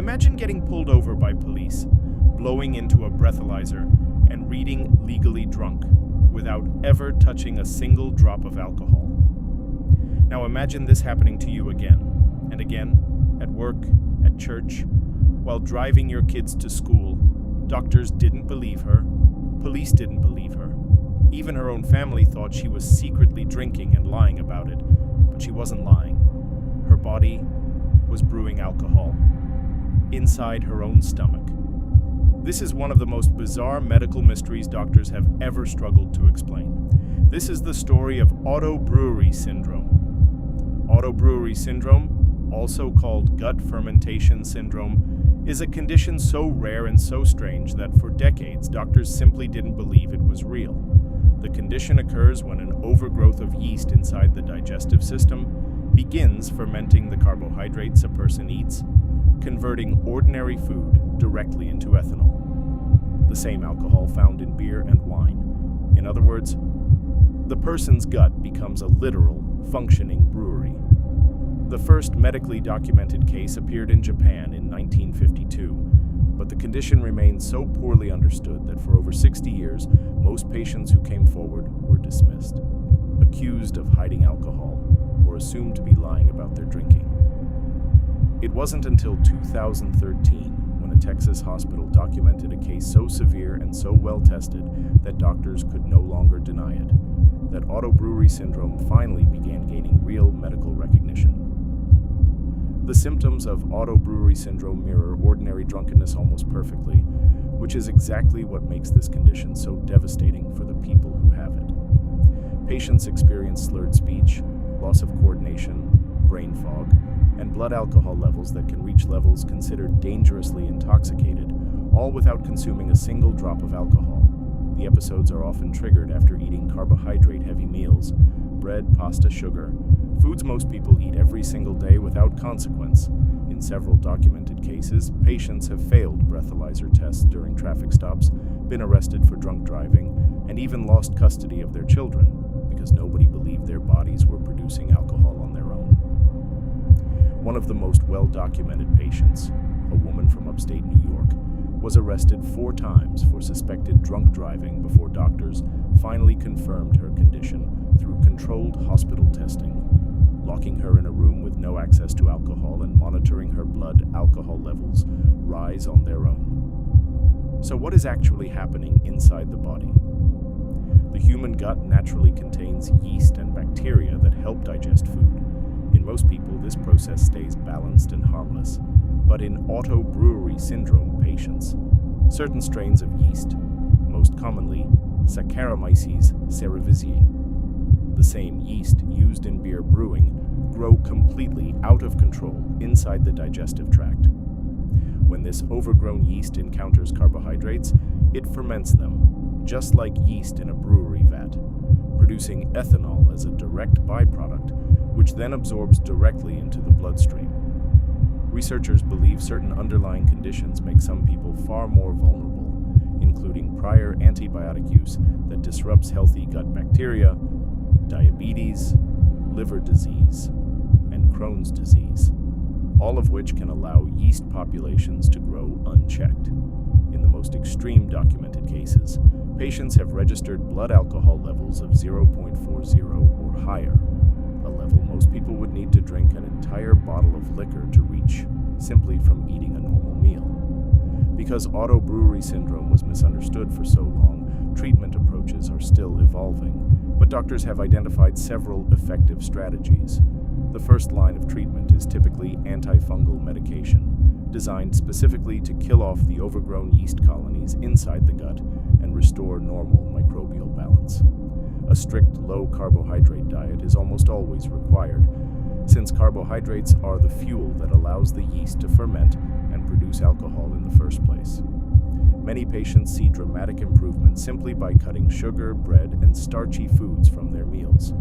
Imagine getting pulled over by police, blowing into a breathalyzer, and reading legally drunk, without ever touching a single drop of alcohol. Now imagine this happening to you again, and again, at work, at church, while driving your kids to school. Doctors didn't believe her, police didn't believe her. Even her own family thought she was secretly drinking and lying about it, but she wasn't lying. Her body was brewing alcohol inside her own stomach. This is one of the most bizarre medical mysteries doctors have ever struggled to explain. This is the story of Auto-Brewery syndrome. Auto-Brewery syndrome, also called gut fermentation syndrome, is a condition so rare and so strange that for decades doctors simply didn't believe it was real. The condition occurs when an overgrowth of yeast inside the digestive system begins fermenting the carbohydrates a person eats, converting ordinary food directly into ethanol, the same alcohol found in beer and wine. In other words, the person's gut becomes a literal, functioning brewery. The first medically documented case appeared in Japan in 1952, but the condition remained so poorly understood that for over 60 years, most patients who came forward were dismissed, accused of hiding alcohol, or assumed to be lying about their drinking. It wasn't until 2013 when a Texas hospital documented a case so severe and so well tested that doctors could no longer deny it, that Auto-Brewery syndrome finally began gaining real medical recognition. The symptoms of Auto-Brewery syndrome mirror ordinary drunkenness almost perfectly, which is exactly what makes this condition so devastating for the people who have it. Patients experience slurred speech, loss of coordination, brain fog, and blood alcohol levels that can reach levels considered dangerously intoxicated, all without consuming a single drop of alcohol. The episodes are often triggered after eating carbohydrate-heavy meals, bread, pasta, sugar, foods most people eat every single day without consequence. In several documented cases, patients have failed breathalyzer tests during traffic stops, been arrested for drunk driving, and even lost custody of their children because nobody believed their bodies were producing alcohol on their own. One of the most well-documented patients, a woman from upstate New York, was arrested 4 times for suspected drunk driving before doctors finally confirmed her condition through controlled hospital testing, locking her in a room with no access to alcohol and monitoring her blood alcohol levels rise on their own. So what is actually happening inside the body? The human gut naturally contains yeast and bacteria that help digest food. In most people, this process stays balanced and harmless, but in Auto-Brewery syndrome patients, certain strains of yeast, most commonly Saccharomyces cerevisiae, the same yeast used in beer brewing, grow completely out of control inside the digestive tract. When this overgrown yeast encounters carbohydrates, it ferments them, just like yeast in a brewery vat, producing ethanol as a direct byproduct, which then absorbs directly into the bloodstream. Researchers believe certain underlying conditions make some people far more vulnerable, including prior antibiotic use that disrupts healthy gut bacteria, diabetes, liver disease, and Crohn's disease, all of which can allow yeast populations to grow unchecked. In the most extreme documented cases, patients have registered blood alcohol levels of 0.40 or higher, a level most people would need to drink an entire bottle of liquor to reach, simply from eating a normal meal. Because Auto-Brewery syndrome was misunderstood for so long, treatment approaches are still evolving, but doctors have identified several effective strategies. The first line of treatment is typically antifungal medication, designed specifically to kill off the overgrown yeast colonies inside the gut and restore normal microbial balance. A strict low-carbohydrate diet is almost always required, since carbohydrates are the fuel that allows the yeast to ferment and produce alcohol in the first place. Many patients see dramatic improvement simply by cutting sugar, bread, and starchy foods from their meals.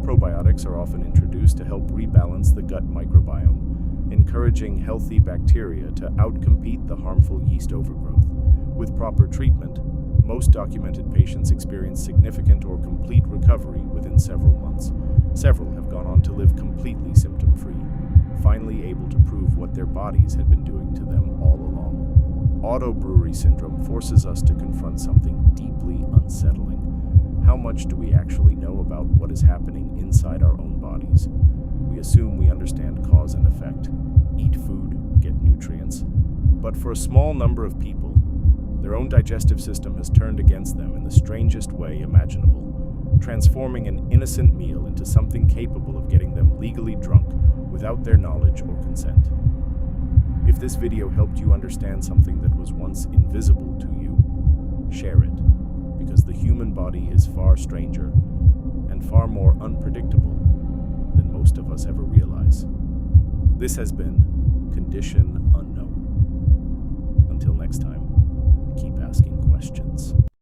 Probiotics are often introduced to help rebalance the gut microbiome, encouraging healthy bacteria to outcompete the harmful yeast overgrowth. With proper treatment, most documented patients experience significant or complete recovery within several months. Several have gone on to live completely symptom-free. finally able to prove what their bodies had been doing to them all along. Auto-Brewery syndrome forces us to confront something deeply unsettling. How much do we actually know about what is happening inside our own bodies? We assume we understand cause and effect, eat food, get nutrients. But for a small number of people, their own digestive system has turned against them in the strangest way imaginable, transforming an innocent meal into something capable of getting them legally drunk without their knowledge or consent. If this video helped you understand something that was once invisible to you, share it, because the human body is far stranger and far more unpredictable than most of us ever realize. This has been Condition Unknown. Until next time, keep asking questions.